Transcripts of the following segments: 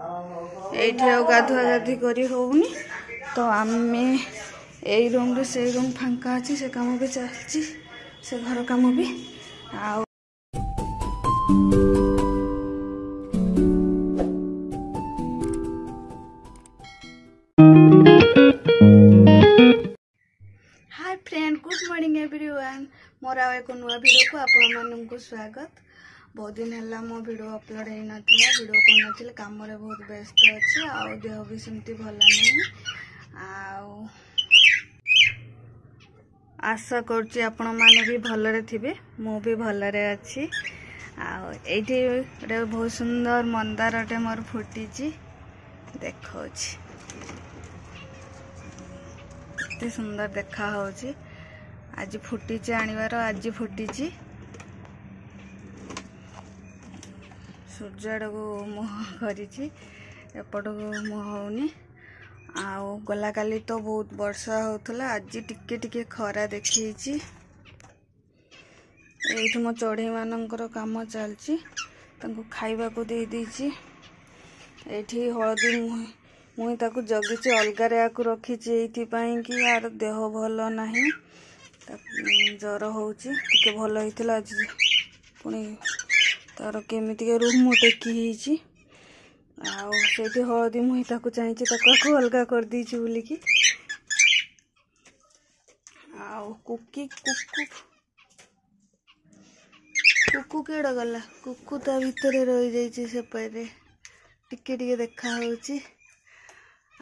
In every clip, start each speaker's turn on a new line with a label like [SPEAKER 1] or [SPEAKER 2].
[SPEAKER 1] एठी आउ गाधुआ गाधी करी होउनी तो आमे एई रूम रे से रूम फांका अछि से काम भी चलछि से घर काम भी आ hi friend good morning everyone मोर आ एक नुआ वीडियो को आपण मानन को स्वागत। बहुत दिन है मो वीडियो अपलोड हो नातिला वीडियो को नथिले काम रे बहुत व्यस्त अछि आ देह भी सेमती भला नहीं आ आशा करछि आपण माने भी भलरे थिबे मो भी भलरे अछि आ एठी रे बहुत सुंदर मंदारटे मोर फुटीची देखो छी कितने सुंदर देखा होची आज फुटीची आनिवार आज फुटीची सूर्य को मुह करिची एपट को मुह होनी आउ गला काली तो बहुत वर्षा होतला आज टिके टिके खरा देखिची एठी मो चढ़ई मानकर काम चलची तांको खाइबा को दे दीची एठी हळदी मुई ताकू जगिची अलगारे आकु रखीची एथिपाई कि यार देह भल नाही जर होची टिके भल होइतिला आज पुणी तार केमिति के रूम टेकी हिची आ सेठी हळदी मुई ताकू चाहिची ताकू अलगा कर दीची बोली कि आ कुकी कुकु कुकु केड़ा गला कुकु ता भीतर रही जाइची से परे टिके टिके देखा होची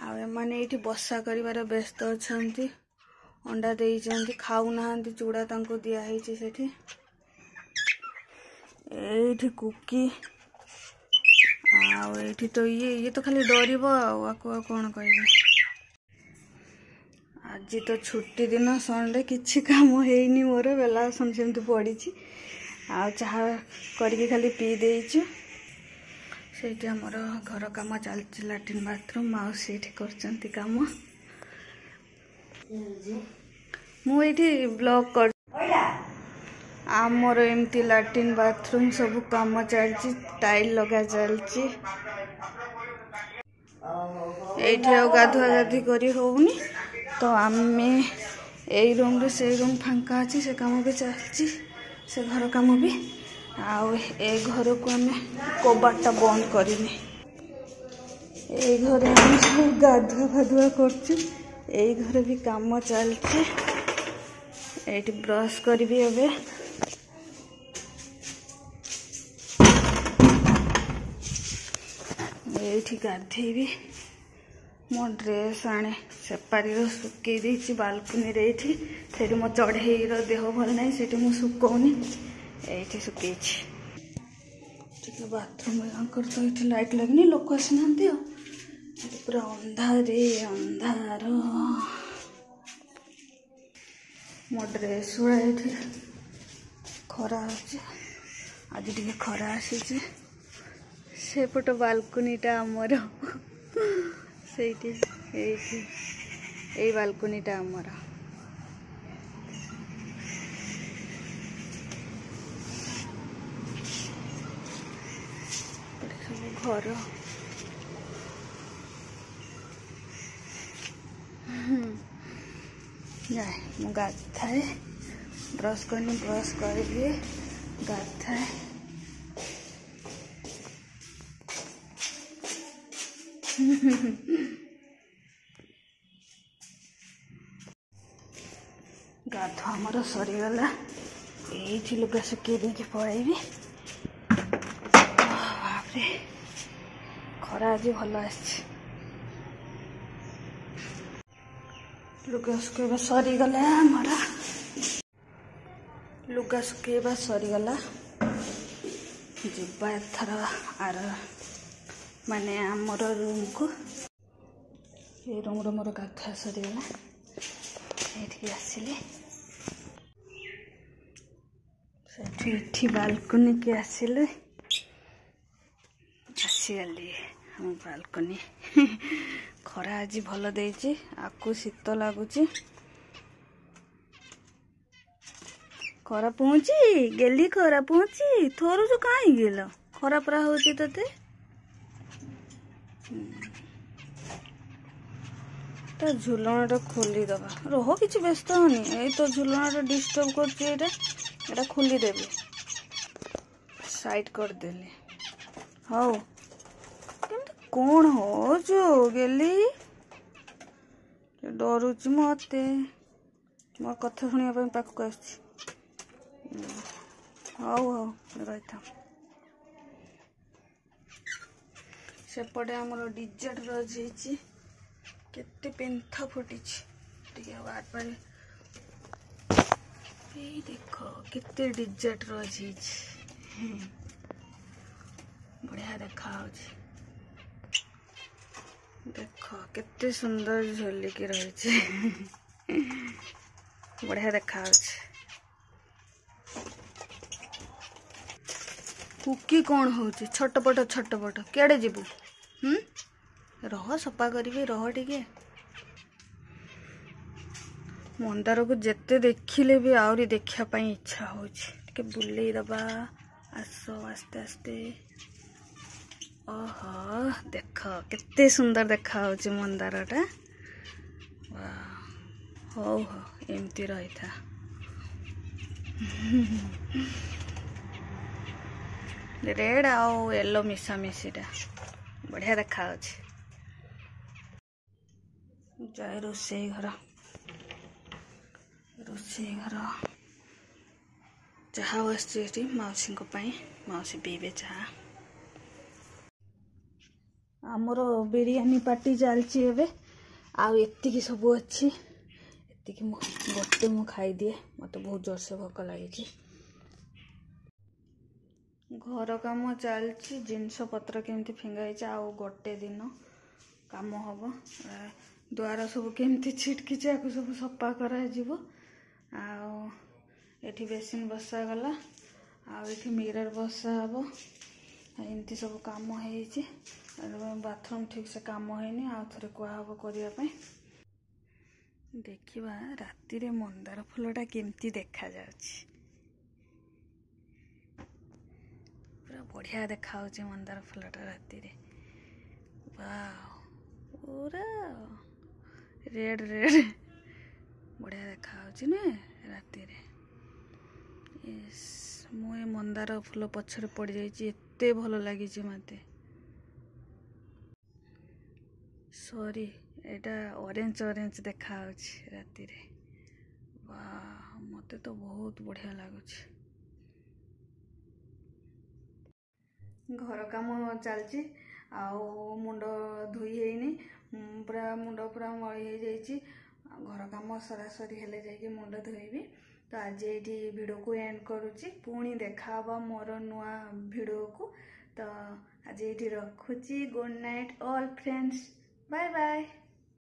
[SPEAKER 1] आ माने एठी बसा करिवार व्यस्त अछंती अंडा देइचंती खाउ नाहंती चूड़ा तांको दिया हेची सेठी एठी कुकी आ एठी तो ये तो खाली डरिबो आको कोन कहबे आज तो छुट्टी दिन संडे किछि काम हेइनी मोर बेला सन सेमती पड़ीची आ चाहा करके खाली पी देइछु सेठी हमर घर काम चलछि लैट्रिन बाथरूम माउसी एठी करचंती काम मु एठी ब्लॉग कर आमर एमती लैट्रिन बाथरूम सब काम चलछि टाइल लगा चलछि एठी आ गाधुआ गाधी करी होउनी तो आमे एई रूम रे से रूम फांका अछि से काम भी चलछि से घर काम भी आउ ए घर को आम कबाटा बंद करनी ए घर हम सब गाधुआ फाधुआ कर घर भी काम चलছে एठी ब्रश करबी एबे एठी गाधेबी मो ड्रेस आने सेपारी रो सुके देछि बालकनी रे एठी सेठी मो चढ़ई रो देह भल नै सेठी मो सुकोनी एठी सुकेछि ठीक बाथरूम में कर तो ये लाइट लगनी लोक आसना पूरा अंधारे अंधार मो ड्रेस गुड़ा ये खरा आज टे खरा आसी सेपट बालकनीटा आमर से बालकनीटा आमर घर जाए मु गाधाए ब्रश करनी ब्रश कर गाधाए गाधा आमर सरीगला ये लुगा सुखे देके पलैबी बापरे खरा आज भल आसी लुगा सुखेबा सरीगला आमर लुगा सुखेबा सरीगला जीवा एथर आर माने आमर रूम को ये रूम रे मोर गाधा सरीगला एठी आसिले सेठी बालकनी के आसिले आसीगली हम बालकनी खरा आज भल देछि आकु शीत लगुची खरा पहुँची गेली खरा पहुँची थोर जो कहीं गेल खरा परा होची तते ता झुलणाटा खोलीदेवा रह कि व्यस्त होनी यही तो झुलणाटा डिस्टर्ब कर खोलीदेवी साइड करदेली हौ कौन हो जो गेली डरुच मते मोर कथा शुणा पाखक आस हौ रही था सेपटे आमर डिजेट रही केते पेंथा फुटी बार बार ये देख केते डिजेट रही बढ़िया देखा देख केते सुंदर झुलिकी रही बढ़िया देखा कुकी कौन हो छटपट केड़े जीवु रह सफा करी रह टिके मंदार को जेते देखिले भी आहरी देखा इच्छा हो बुले दबा आस आस्ते आस्ते ओहो देख केते सुंदर देखा मंदारटा हो एमती रही था रेड आउ येलो मिशामिशीटा बढ़िया देखा जाए रोषे घर चाह बस मौसी मौसी पीबे चाह आमर बिरियानी पार्टी चलती आती सब अच्छी गोटे मु खाई दिए मत बहुत जोर से भोक लगी घर काम चलती जिनस पत्र केमती फिंगाई आउ गोटे दिन काम हम द्वार सब केमती छिटकी सब सफा कर एठी बेसिन बसा गला आठी मिरर बसा हम एमती सब काम हो बाथरूम ठीक से काम होनी आउ थे कहब करने देखा राति रे मंदार फूलटा केमती देखा जाउछि पूरा बढ़िया देखा मंदार फूलटा राति रे वाह पूरा रेड रेड बढ़िया देखा ना राति रे मुझे मंदार फूल पछरे पड़ जाइए एते भल लगी मते सॉरी एटा ऑरेंज ऑरेंज देखा राति रे वाह मते तो बहुत बढ़िया लगुच घर काम चलची आउ मुंड धोई है पूरा मुंड पूरा मली जाइए घर काम सरासरी हेले जाइए मुंड धोइबी तो आज ये वीडियो को एंड करुच्ची पुणी देखा मोर नुआ वीडियो को तो आज ये रखुची good night all friends bye bye.